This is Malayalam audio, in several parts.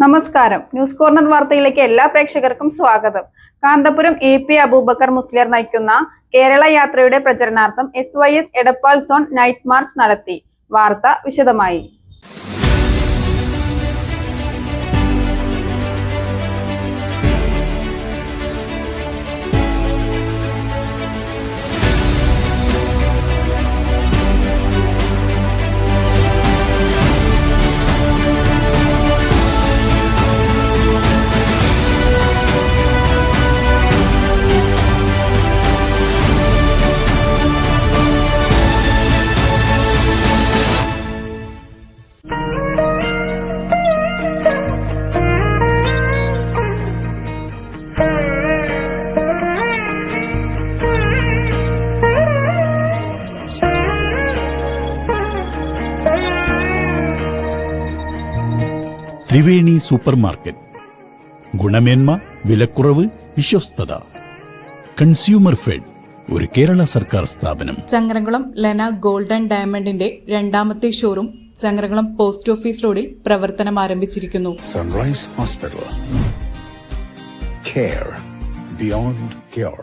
നമസ്കാരം. ന്യൂസ് കോർണർ വാർത്തയിലേക്ക് എല്ലാ പ്രേക്ഷകർക്കും സ്വാഗതം. കാന്തപുരം AP അബൂബക്കർ മുസ്ലിയാർ നയിക്കുന്ന കേരള യാത്രയുടെ പ്രചരണാർത്ഥം SYS Edappal zone night March നടത്തി. വാർത്ത വിശദമായി. Triveni super market. ഗുണമേന്മ, വിലക്കുറവ്, വിശ്വസ്തത. കൺസ്യൂമർ ഫെഡ്, ഒരു കേരള സർക്കാർ സ്ഥാപനം. ചങ്ങരംകുളം ലെന ഗോൾഡൻ ഡയമണ്ടിന്റെ രണ്ടാമത്തെ ഷോറൂം ചങ്ങരംകുളം പോസ്റ്റ് ഓഫീസ് റോഡിൽ പ്രവർത്തനം ആരംഭിച്ചിരിക്കുന്നു. Sunrise hospital, care beyond care.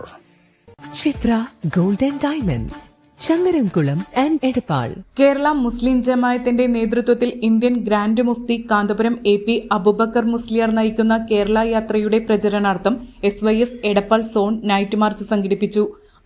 Chitra golden diamonds, Changaramkulam and Edappal. Kerala മുസ്ലിം ജമായത്തിന്റെ നേതൃത്വത്തിൽ ഇന്ത്യൻ ഗ്രാൻഡ് മുഫ്തി കാന്തപുരം AP അബൂബക്കർ മുസ്ലിയാർ നയിക്കുന്ന കേരള യാത്രയുടെ പ്രചരണാർത്ഥം SYS Edappal zone night march സംഘടിപ്പിച്ചു.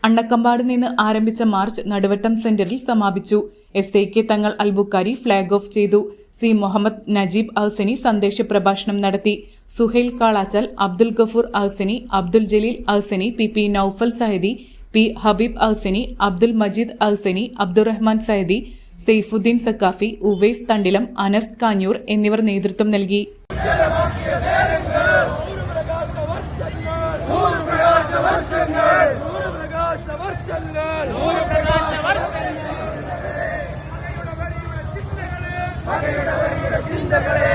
അണ്ണക്കമ്പാട് നിന്ന് ആരംഭിച്ച മാർച്ച് നടുവട്ടം സെന്ററിൽ സമാപിച്ചു. SAK തങ്ങൾ അൽബുക്കാരി ഫ്ളാഗ് ഓഫ് ചെയ്തു. C മുഹമ്മദ് നജീബ് അഹ്സനി സന്ദേശ പ്രഭാഷണം നടത്തി. സുഹൈൽ കാളാച്ചാൽ, അബ്ദുൽ ഗഫൂർ അഹ്സനി, അബ്ദുൽ ജലീൽ അഹ്സനി, PP നൌഫൽ സഹദി, P ഹബീബ് അഹ്സനി, അബ്ദുൽ മജീദ് അഹ്സനി, അബ്ദുറഹ്മാൻ സഹദി, സെയ്ഫുദ്ദീൻ സക്കാഫി, ഉവൈസ് തണ്ടിലം, അനസ് കാഞ്ഞൂർ എന്നിവർ നേതൃത്വം നൽകി. ചിന്തകളെ